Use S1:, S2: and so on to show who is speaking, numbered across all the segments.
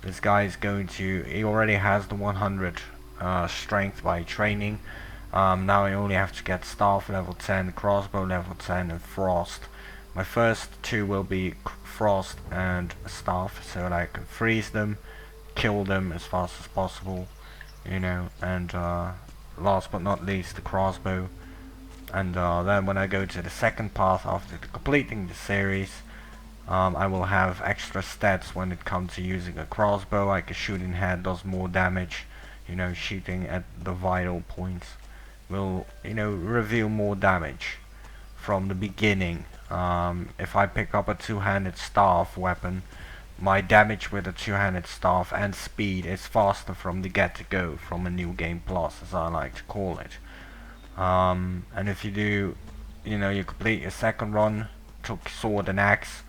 S1: This guy is going to, he already has the 100 strength by training. Now I only have to get staff level 10, crossbow level 10 and frost. My first two will be frost and staff, so that I can freeze them, kill them as fast as possible, you know, and last but not least the crossbow. And then when I go to the second path after completing the series, I will have extra stats when it comes to using a crossbow, like a shooting head does more damage, you know, shooting at the vital points will, you know, reveal more damage from the beginning. If I pick up a two-handed staff weapon, my damage with a two-handed staff and speed is faster from the get-to-go, from a new game plus, as I like to call it. And if you do, you know, you complete your second run, took sword and axe,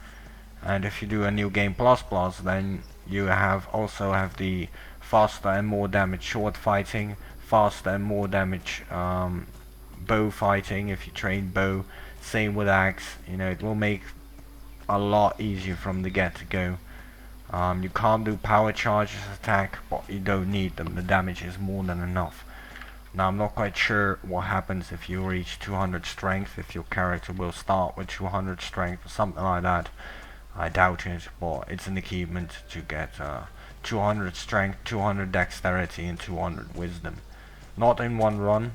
S1: and if you do a new game plus, then you also have the faster and more damage short fighting, faster and more damage bow fighting if you train bow, same with axe. You know, it will make a lot easier from the get-to-go. You can't do power charges attack, but you don't need them, the damage is more than enough. Now I'm not quite sure what happens if you reach 200 strength, if your character will start with 200 strength or something like that. I doubt it, but it's an achievement to get 200 strength, 200 dexterity and 200 wisdom. Not in one run.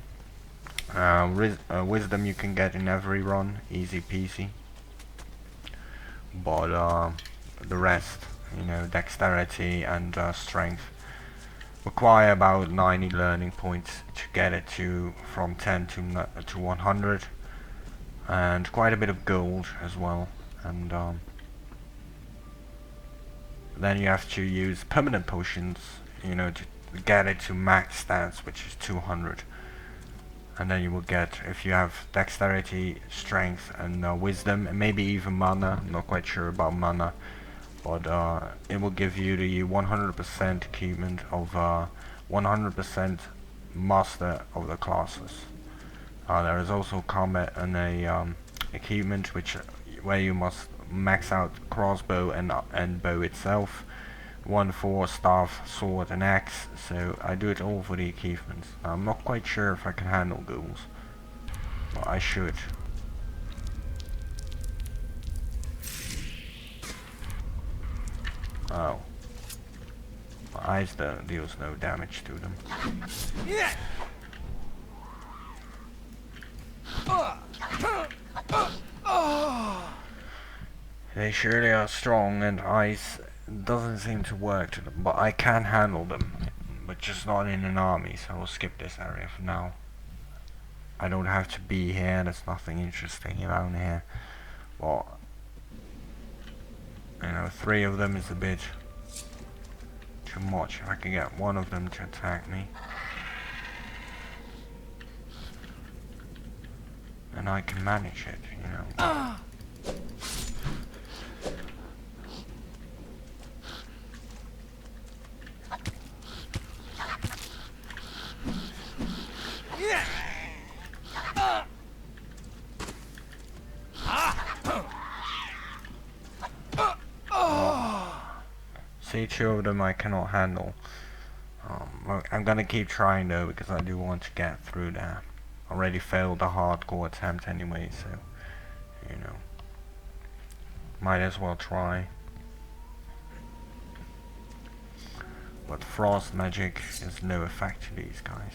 S1: Wisdom you can get in every run, easy peasy. But the rest, you know, dexterity and strength, require about 90 learning points to get it to from 10 to 100, and quite a bit of gold as well. And then you have to use permanent potions, you know, to get it to max stats, which is 200. And then you will get, if you have dexterity, strength and wisdom, and maybe even mana, I'm not quite sure about mana, but it will give you the 100% achievement of 100% master of the classes. There is also combat and a achievement where you must max out crossbow and bow itself, one for staff, sword and axe. So I do it all for the achievements. I'm not quite sure if I can handle ghouls, but I should. Oh, my eyes deals no damage to them. They surely are strong, and ice doesn't seem to work to them, but I can handle them, but just not in an army, so we'll skip this area for now. I don't have to be here, there's nothing interesting around here. Well, you know, 3 of them is a bit too much. If I can get one of them to attack me, and I can manage it, you know. See, 2 of them I cannot handle. I'm gonna keep trying though, because I do want to get through that. Already failed a hardcore attempt anyway, so, you know, might as well try. But frost magic is no effect to these guys.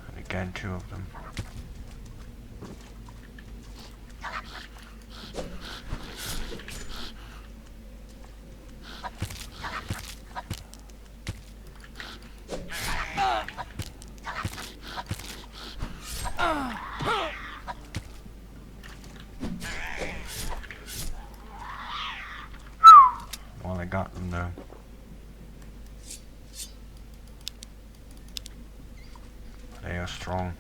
S1: And again, 2 of them. Well, I got them though. They are strong.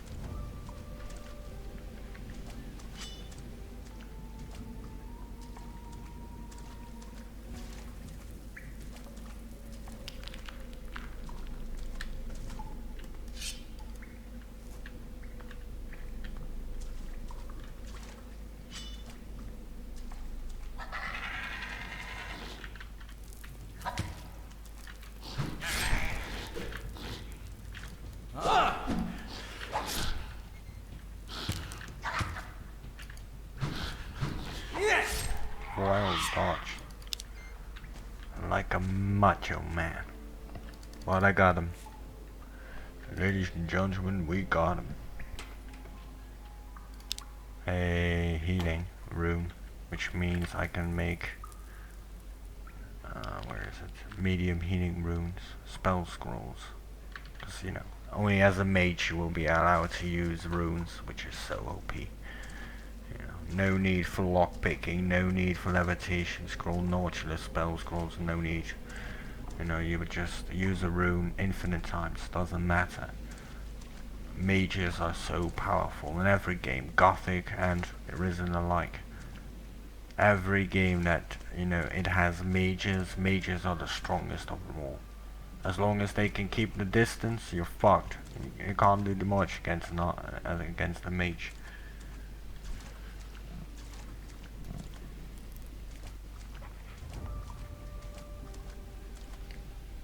S1: well dodged. Like a macho man. But I got him. Ladies and gentlemen, we got him. A healing room, which means I can make where is it? Medium healing runes, spell scrolls. Because you know, only as a mage you will be allowed to use runes, which is so OP. You know, no need for lockpicking, no need for levitation scroll, nautilus spell scrolls, no need. You know, you would just use a rune infinite times, doesn't matter. Mages are so powerful in every game, Gothic and Risen alike. Every game that, you know, it has mages, mages are the strongest of them all. As long as they can keep the distance, you're fucked. You can't do much against against a mage.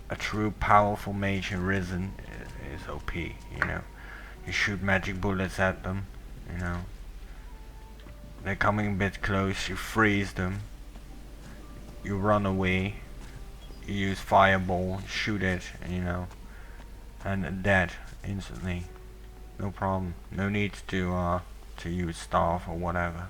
S1: A true powerful mage in Risen is OP, you know. You shoot magic bullets at them, you know. They're coming a bit close, you freeze them. You run away. You use fireball, shoot it, you know. And dead instantly. No problem. No need to use staff or whatever.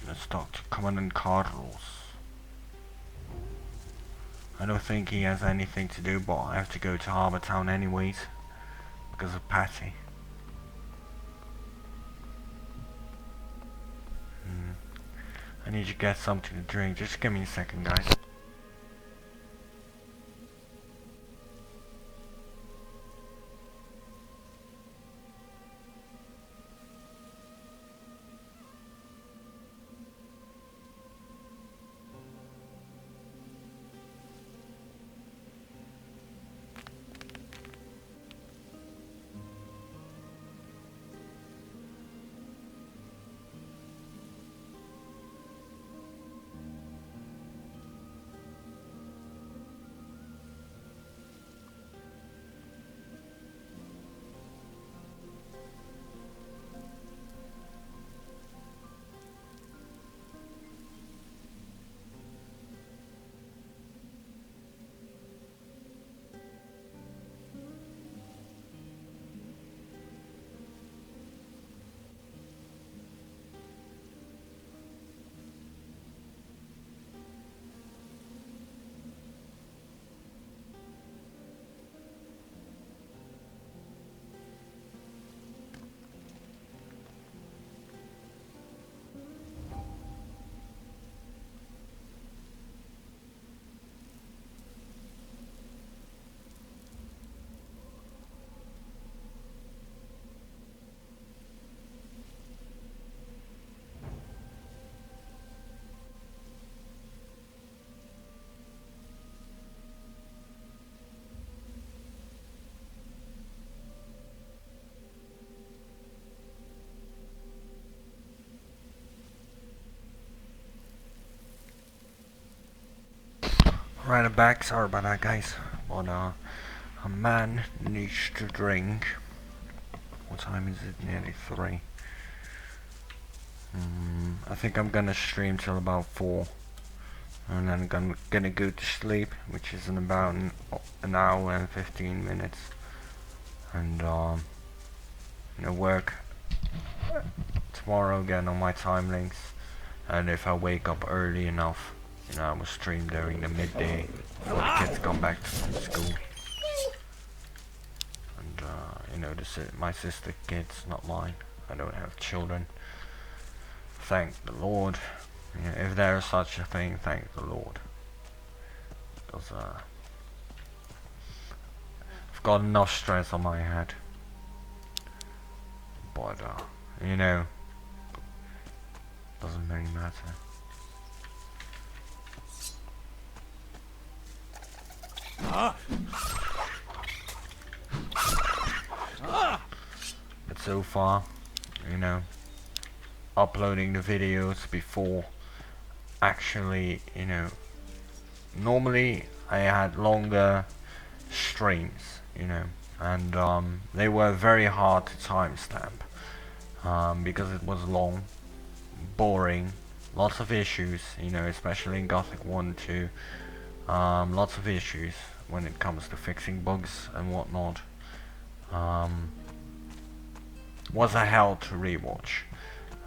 S1: Let's talk to Commandant Carlos. I don't think he has anything to do, but I have to go to Harbour Town anyways because of Patty. I need to get something to drink. Just give me a second, guys. Right, I'm back. Sorry about that, guys. But a man needs to drink. What time is it? Nearly 3. I think I'm gonna stream till about 4, and then I'm gonna go to sleep, which is in about an hour and 15 minutes, and you know, work tomorrow again on my time links. And if I wake up early enough, you know, I will stream during the midday before the kids come back from school. And you know, my sister kids, not mine. I don't have children. Thank the Lord. You know, if there is such a thing, thank the Lord. Because I've got enough stress on my head. But you know, doesn't really matter. But so far, you know, uploading the videos before actually, you know, normally I had longer streams, and they were very hard to timestamp, because it was long, boring, lots of issues, especially in Gothic 1, 2, lots of issues when it comes to fixing bugs and whatnot. Was a hell to rewatch,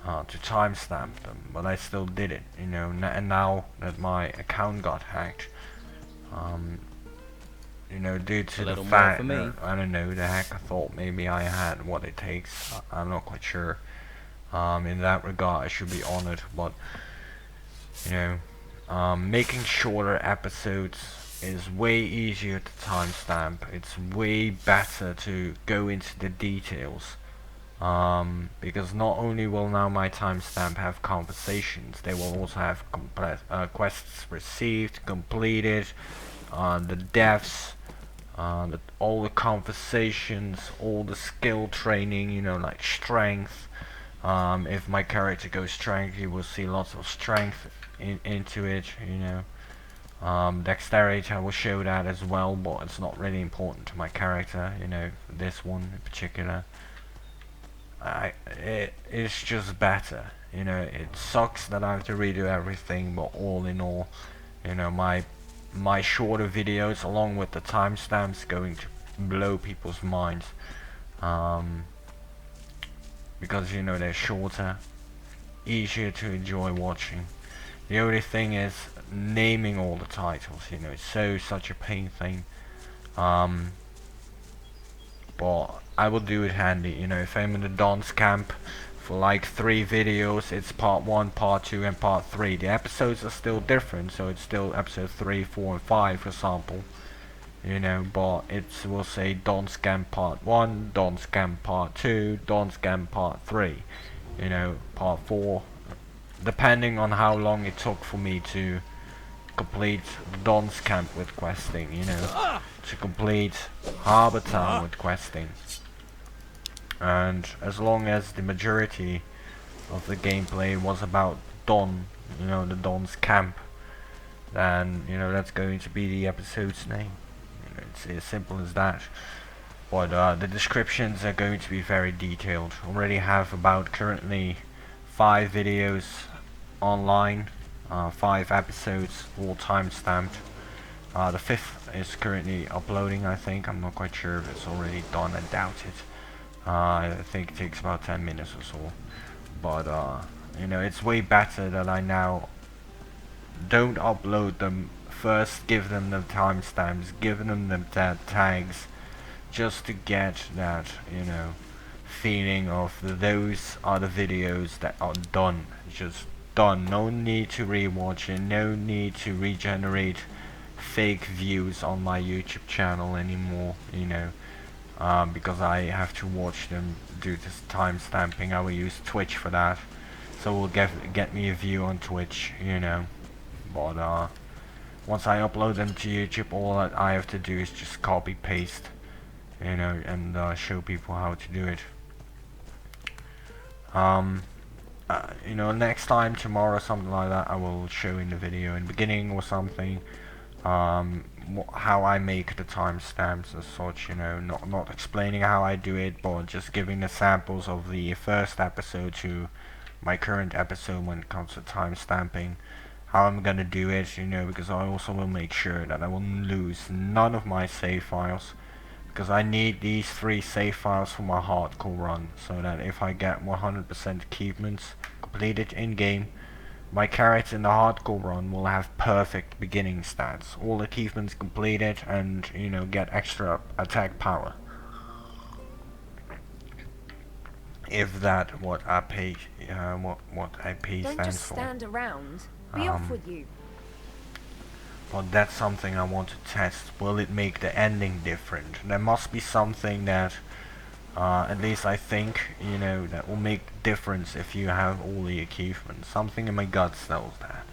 S1: to timestamp them, but I still did it, and now that my account got hacked, due to the fact that, I don't know, the hacker thought maybe I had what it takes. I'm not quite sure. In that regard, I should be honored, but making shorter episodes is way easier to timestamp. It's way better to go into the details, because not only will now my timestamp have conversations, they will also have quests received, completed, the deaths, all the conversations, all the skill training, like strength. If my character goes strength, you will see lots of strength into it, dexterity, I will show that as well, but it's not really important to my character, this one in particular. It's just better, it sucks that I have to redo everything, but all in all, my shorter videos along with the timestamps going to blow people's minds, because they're shorter, easier to enjoy watching. The only thing is naming all the titles, it's such a pain thing, but I will do it handy, if I'm in the dance camp for like 3 videos, it's part 1, part 2 and part 3. The episodes are still different, so it's still episode 3, 4 and 5 for example, but it will say dance camp part 1, dance camp part 2, dance camp part 3, part 4, depending on how long it took for me to complete dance camp with questing, to complete Harbor Town with questing. And as long as the majority of the gameplay was about Don, the Don's camp, then that's going to be the episode's name. It's as simple as that. But the descriptions are going to be very detailed. Already have about currently 5 videos online, 5 episodes, all time-stamped. The 5th is currently uploading, I think. I'm not quite sure if it's already done, I doubt it. I think it takes about 10 minutes or so. But it's way better that I now don't upload them first, give them the timestamps, give them the tags, just to get that, feeling of those are the videos that are done, just done. No need to rewatch it, no need to regenerate fake views on my YouTube channel anymore, because I have to watch them due to timestamping. I will use Twitch for that, so it will get me a view on Twitch, but once I upload them to YouTube, all that I have to do is just copy paste, and show people how to do it. Next time, tomorrow, something like that, I will show in the video in the beginning or something, how I make the timestamps as such, not explaining how I do it, but just giving the samples of the first episode to my current episode when it comes to timestamping, how I'm gonna do it, because I also will make sure that I will lose none of my save files, because I need these 3 save files for my hardcore run, so that if I get 100% achievements completed in game, my character in the hardcore run will have perfect beginning stats, all achievements completed, and get extra attack power. If that what AP
S2: Don't
S1: stands
S2: just
S1: for.
S2: stand around. Be off with you.
S1: But that's something I want to test. Will it make the ending different? There must be something that, at least I think, that will make difference if you have all the achievements. Something in my gut tells that.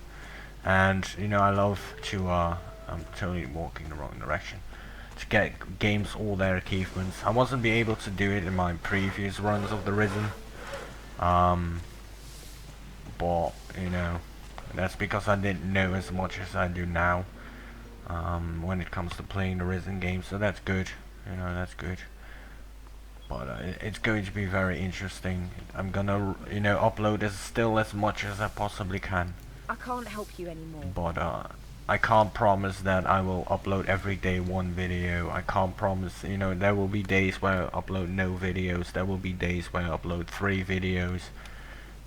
S1: And, I love to, I'm totally walking the wrong direction, to get games all their achievements. I wasn't be able to do it in my previous runs of the Risen. But, that's because I didn't know as much as I do now. when it comes to playing the rhythm game, so that's good. You know, that's good. But it's going to be very interesting. I'm gonna, you know, upload still as much as I possibly can.
S2: I can't help you anymore.
S1: But I can't promise that I will upload every day one video. I can't promise, you know, there will be days where I upload no videos. There will be days where I upload 3 videos.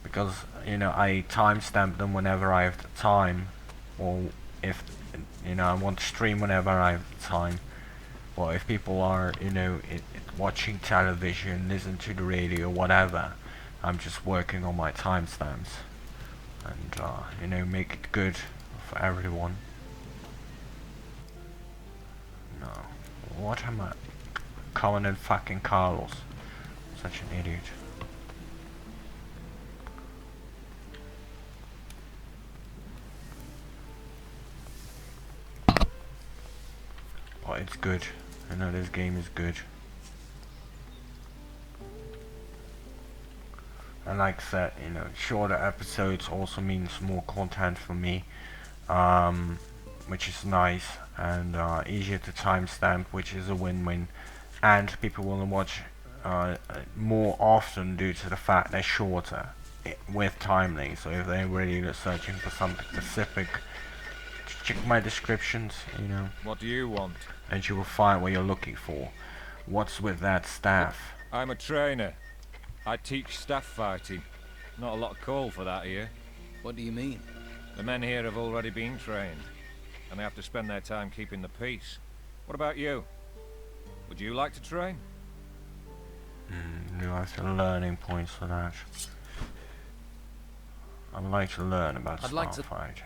S1: Because, you know, I timestamp them whenever I have the time. Or if, you know, I want to stream whenever I have the time. Or if people are, you know, watching television, listen to the radio, whatever. I'm just working on my timestamps. And, you know, make it good for everyone. No. What am I? Commandant fucking Carlos. Such an idiot. Oh, it's good. I know this game is good. And like I said, you know, shorter episodes also means more content for me. Which is nice, and easier to timestamp, which is a win-win. And people will watch more often due to the fact they're shorter with time links. So if they're really searching for something specific, check my descriptions, you know.
S3: What do you want?
S1: And you will find what you're looking for. What's with that staff?
S3: I'm a trainer. I teach staff fighting. Not a lot of call for that here.
S4: What do you mean?
S3: The men here have already been trained, and they have to spend their time keeping the peace. What about you? Would you like to train?
S1: You have some learning points for that. I'd like to learn about staff fighting.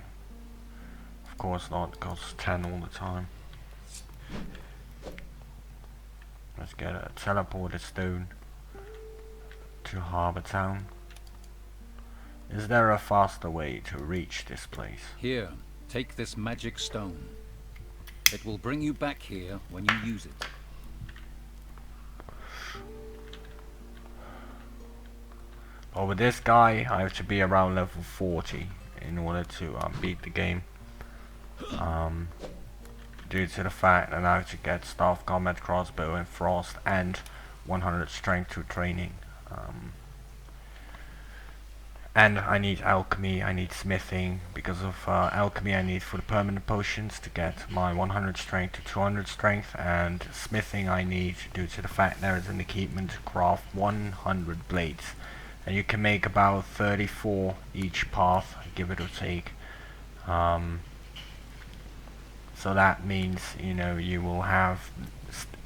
S1: Of course not, it costs 10 all the time. Let's get a teleported stone to Harbour Town. Is there a faster way to reach this place?
S4: Here, take this magic stone. It will bring you back here when you use it.
S1: Oh, with this guy, I have to be around level 40 in order to beat the game. Due to the fact that I have to get staff, combat, crossbow, and frost, and 100 strength through training. And I need alchemy, I need smithing. Because of alchemy I need for the permanent potions to get my 100 strength to 200 strength, and smithing I need due to the fact there is an equipment to craft 100 blades. And you can make about 34 each path, give it or take. So that means, you know, you will have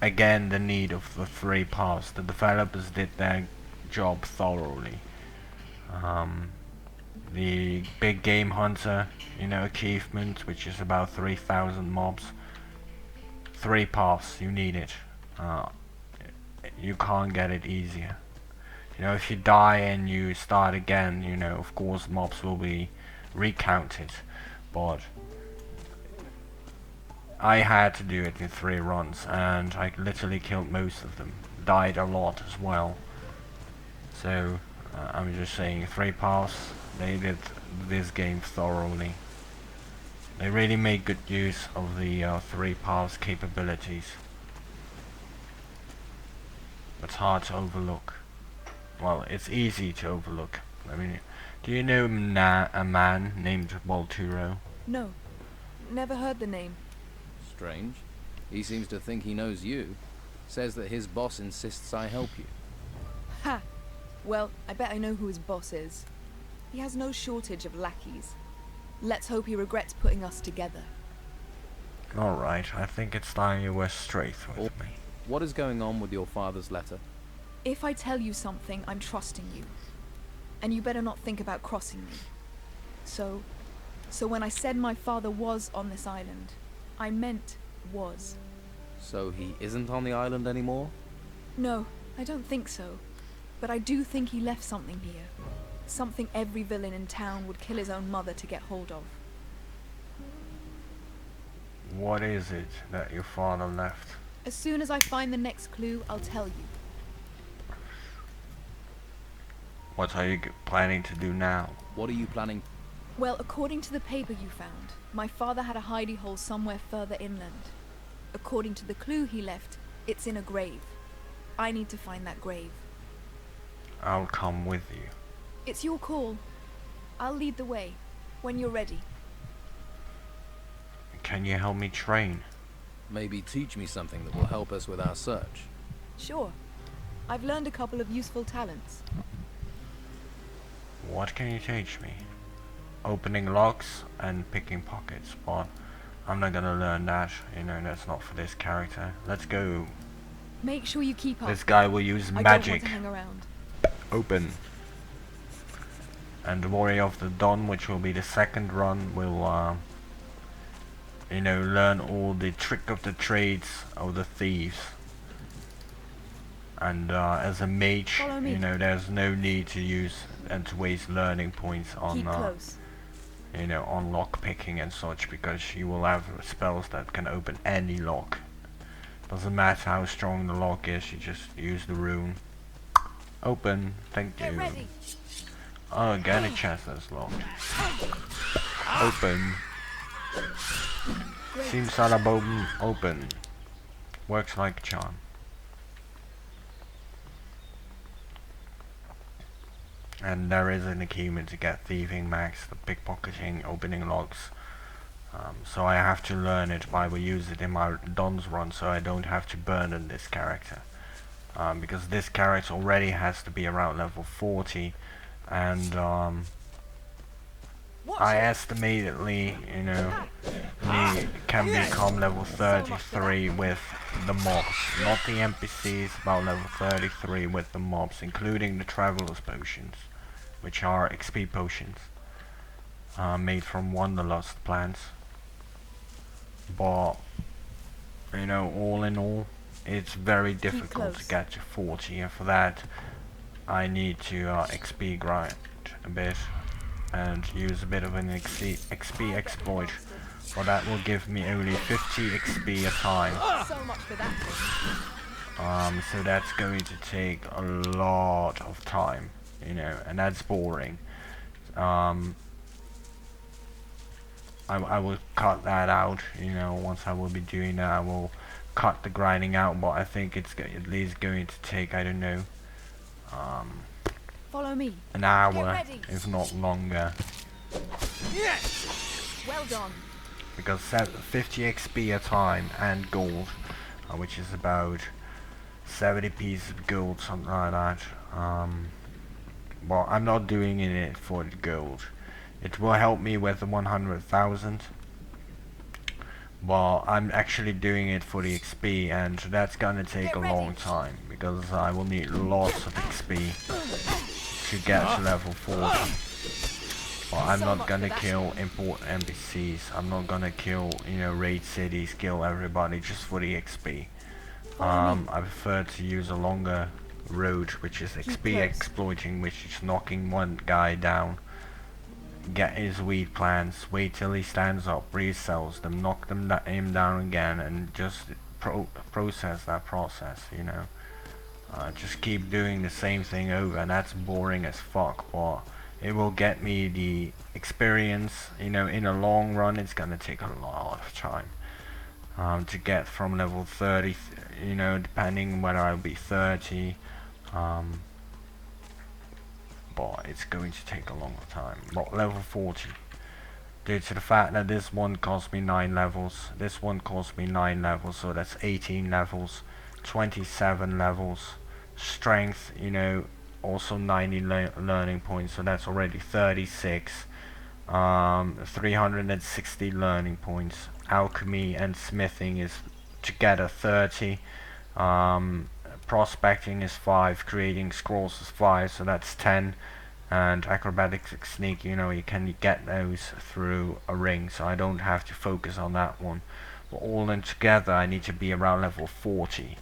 S1: again the need of the 3 paths. The developers did their job thoroughly. The big game hunter, you know, achievement, which is about 3,000 mobs. 3 paths, you need it. You can't get it easier. You know, if you die and you start again, you know, of course mobs will be recounted, but I had to do it in 3 runs, and I literally killed most of them. Died a lot as well. So I'm just saying, 3 paths, they did this game thoroughly. They really made good use of the 3 paths capabilities. It's hard to overlook. Well, it's easy to overlook. I mean, do you know a man named Balturo?
S5: No, never heard the name.
S4: Strange. He seems to think he knows you. Says that his boss insists I help you.
S5: Ha! Well, I bet I know who his boss is. He has no shortage of lackeys. Let's hope he regrets putting us together.
S1: Alright, I think it's time you were straight with me.
S4: What is going on with your father's letter?
S5: If I tell you something, I'm trusting you. And you better not think about crossing me. So when I said my father was on this island, I meant was.
S4: So he isn't on the island anymore?
S5: No, I don't think so. But I do think he left something here. Something every villain in town would kill his own mother to get hold of.
S1: What is it that your father left?
S5: As soon as I find the next clue, I'll tell you.
S1: What are you planning to do now?
S4: What are you planning?
S5: Well, according to the paper you found, my father had a hidey hole somewhere further inland. According to the clue he left, it's in a grave. I need to find that grave.
S1: I'll come with you.
S5: It's your call. I'll lead the way, when you're ready.
S1: Can you help me train?
S4: Maybe teach me something that will help us with our search.
S5: Sure. I've learned a couple of useful talents.
S1: What can you teach me? Opening locks and picking pockets, but I'm not gonna learn that, you know, that's not for this character. Let's go.
S5: Make sure you keep up.
S1: This guy will use
S5: I
S1: magic.
S5: don't want to hang around.
S1: Open. And the Warrior of the Dawn, which will be the second run, will you know, learn all the trick of the trades of the thieves. And as a mage,
S5: Follow me.
S1: you know, there's no need to use and to waste learning points
S5: Keep
S1: on
S5: close.
S1: you know, on lock picking and such, because you will have spells that can open any lock. Doesn't matter how strong the lock is, you just use the rune. Open, thank you.
S2: Get ready.
S1: Oh, again a chest that's locked. Open. Simsalabom, open. Works like a charm. And there is an achievement to get thieving max, the pickpocketing, opening locks. So I have to learn it, but I will use it in my Don's run, so I don't have to burden this character. Because this character already has to be around level 40, and I estimatedly, you know, he can become level 33 with the mobs. Not the NPCs, about level 33 with the mobs, including the Traveler's Potions, which are XP potions, made from Wanderlust plants. But, you know, all in all, it's very difficult to get to 40, and for that I need to XP grind a bit and use a bit of an XP exploit, but that will give me only 50 XP a time.
S5: So much for that thing.
S1: So that's going to take a lot of time, you know, and that's boring. I will cut that out, you know. Once I will be doing that, I will cut the grinding out, but I think it's at least going to take, I don't know,
S5: Follow me.
S1: an hour,
S2: ready.
S1: if not longer,
S5: Well done.
S1: because 50 XP a time and gold, which is about 70 pieces of gold, something like that. But I'm not doing it for the gold. It will help me with the 100,000, but I'm actually doing it for the XP, and that's gonna take a long time, because I will need lots of XP to get to level 40. But I'm not gonna kill important NPCs. I'm not gonna kill, you know, raid cities, kill everybody just for the XP. I prefer to use a longer road, which is XP exploiting, which is knocking one guy down, get his weed plants, wait till he stands up, resells them, knock him down again, and just process that process, you know. Just keep doing the same thing over, and that's boring as fuck, but it will get me the experience, you know. In a long run, it's gonna take a lot of time to get from level 30, you know, depending whether I'll be 30, but it's going to take a long time. But level 40, due to the fact that this one cost me 9 levels, this one cost me 9 levels, so that's 18 levels, 27 levels, strength, you know, also 90 learning points, so that's already 36, 360 learning points. Alchemy and smithing is together 30, prospecting is 5, creating scrolls is 5, so that's 10, and acrobatics and sneak, you know, you can get those through a ring, so I don't have to focus on that one. But all in together I need to be around level 40.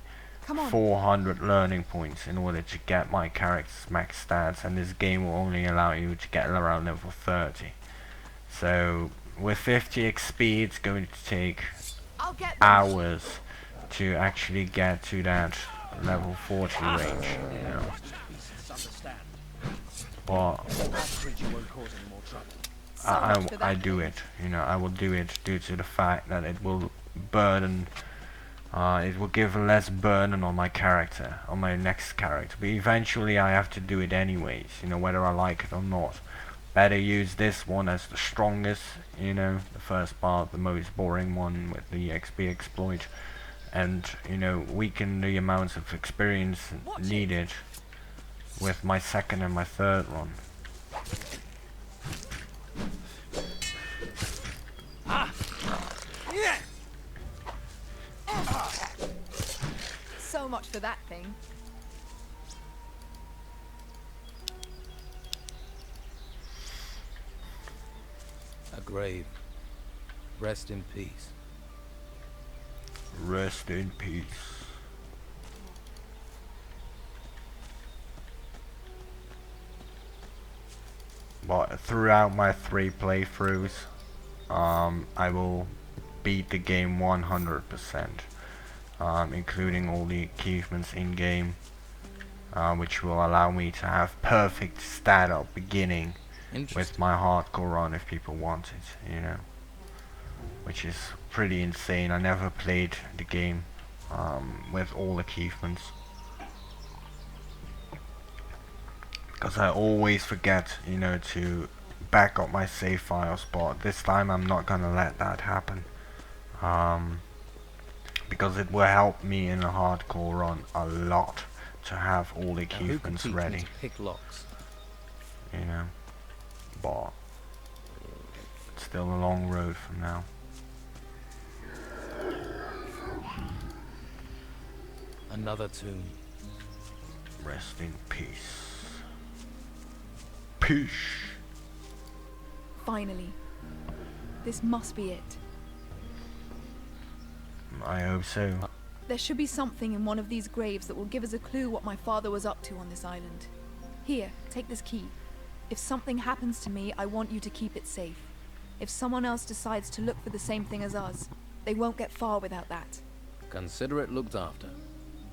S5: Come on.
S1: 400 learning points in order to get my character's max stats, and this game will only allow you to get around level 30. So with 50 XP it's going to take
S5: I'll get them.
S1: hours to actually get to that level 40 range, you know. But
S5: So much for that
S1: I do
S5: thing.
S1: it. You know, I will do it due to the fact that it will burden. It will give less burden on my character, on my next character. But eventually, I have to do it anyways. You know, whether I like it or not. Better use this one as the strongest. You know, the first part, the most boring one with the XP exploit, and you know, weaken the amounts of experience needed with my second and my third one.
S5: So much for that thing.
S4: A grave. Rest in peace.
S1: Rest in peace. But throughout my 3 playthroughs, I will beat the game 100%, including all the achievements in game, which will allow me to have perfect stat up beginning with
S4: Interesting.
S1: my hardcore run if people want it, you know, which is pretty insane. I never played the game with all achievements, because I always forget, you know, to back up my save files, but this time I'm not gonna let that happen, because it will help me in a hardcore run a lot to have all the
S4: Now, who could
S1: achievements
S4: teach me
S1: ready,
S4: to pick locks?
S1: you know, but it's still a long road from now.
S4: Another tomb.
S1: Rest in peace. Peace.
S5: Finally. This must be it.
S1: I hope so.
S5: There should be something in one of these graves that will give us a clue what my father was up to on this island. Here, take this key. If something happens to me, I want you to keep it safe. If someone else decides to look for the same thing as us, they won't get far without that.
S4: Consider it looked after.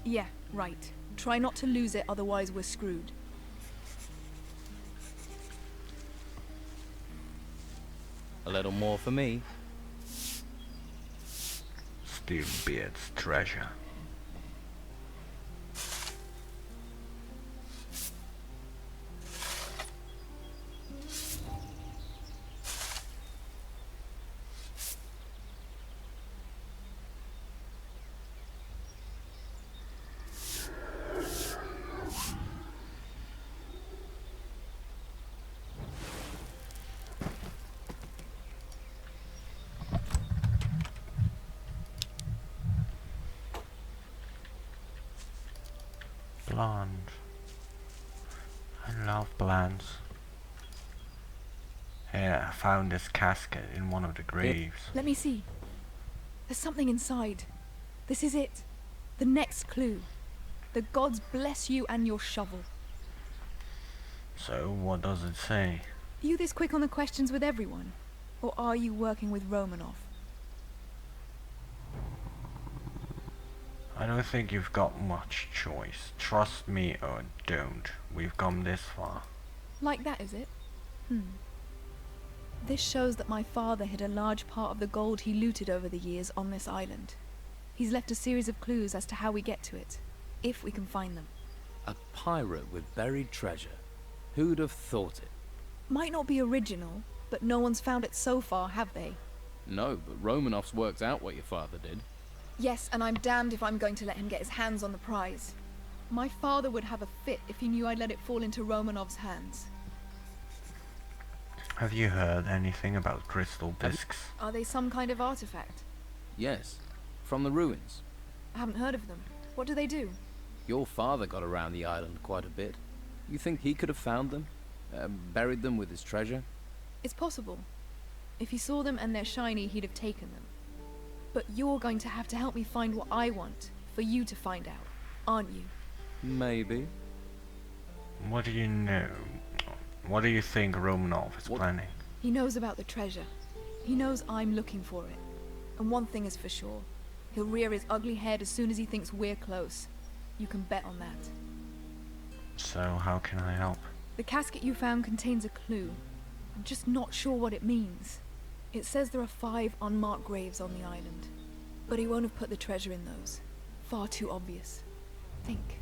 S5: Yeah, right. Try not to lose it, otherwise we're screwed.
S4: A little more for me.
S1: Steelbeard's treasure. Blonde. I love blondes. Yeah, I found this casket in one of the graves.
S5: Let me see. There's something inside. This is it. The next clue. The gods bless you and your shovel.
S1: So, what does it say?
S5: Are you this quick on the questions with everyone? Or are you working with Romanov?
S1: I don't think you've got much choice. Trust me or don't. We've come this far.
S5: Like that, is it? This shows that my father hid a large part of the gold he looted over the years on this island. He's left a series of clues as to how we get to it, if we can find them.
S4: A pirate with buried treasure. Who'd have thought it?
S5: Might not be original, but no one's found it so far, have they?
S4: No, but Romanov's worked out what your father did.
S5: Yes, and I'm damned if I'm going to let him get his hands on the prize. My father would have a fit if he knew I'd let it fall into Romanov's hands.
S1: Have you heard anything about crystal discs?
S5: Are they some kind of artifact?
S4: Yes, from the ruins.
S5: I haven't heard of them. What do they do?
S4: Your father got around the island quite a bit. You think he could have found them? Buried them with his treasure?
S5: It's possible. If he saw them and they're shiny, he'd have taken them. But you're going to have to help me find what I want, for you to find out, aren't you?
S4: Maybe.
S1: What do you know? What do you think Romanov is planning?
S5: He knows about the treasure. He knows I'm looking for it. And one thing is for sure. He'll rear his ugly head as soon as he thinks we're close. You can bet on that.
S1: So how can I help?
S5: The casket you found contains a clue. I'm just not sure what it means. It says there are 5 unmarked graves on the island, but he won't have put the treasure in those. Far too obvious. Think.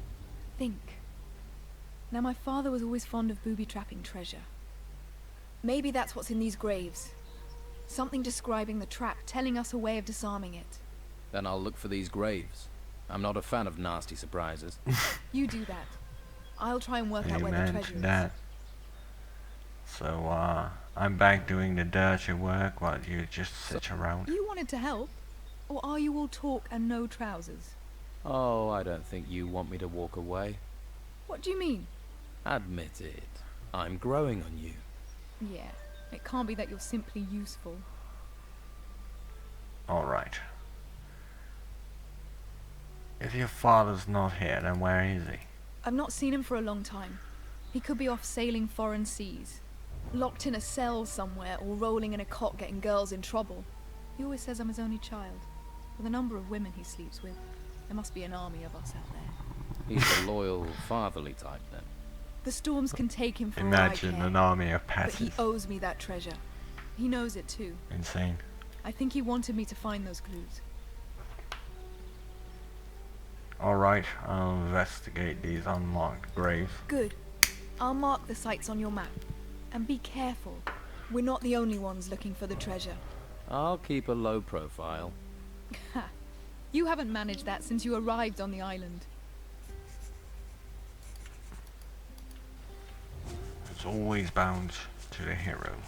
S5: Now my father was always fond of booby-trapping treasure. Maybe that's what's in these graves. Something describing the trap, telling us a way of disarming it.
S4: Then I'll look for these graves. I'm not a fan of nasty surprises.
S5: You do that. I'll try and work out where the
S1: Amen
S5: treasure
S1: to
S5: is.
S1: that. So, I'm back doing the dirty work while you just sit around.
S5: You wanted to help? Or are you all talk and no trousers?
S4: Oh, I don't think you want me to walk away.
S5: What do you mean?
S4: Admit it. I'm growing on you.
S5: Yeah, it can't be that you're simply useful.
S1: Alright. If your father's not here, then where is he?
S5: I've not seen him for a long time. He could be off sailing foreign seas. Locked in a cell somewhere, or rolling in a cot getting girls in trouble. He always says I'm his only child. With the number of women he sleeps with, there must be an army of us out there.
S4: He's a loyal, fatherly type, then.
S5: The storms can take him for all I
S1: Imagine
S5: care,
S1: an army of
S5: but he
S1: patties.
S5: owes me that treasure. He knows it too.
S1: Insane.
S5: I think he wanted me to find those clues.
S1: Alright, I'll investigate these unmarked graves.
S5: Good. I'll mark the sites on your map. And be careful. We're not the only ones looking for the treasure.
S4: I'll keep a low profile.
S5: Ha! You haven't managed that since you arrived on the island.
S1: It's always bound to the hero.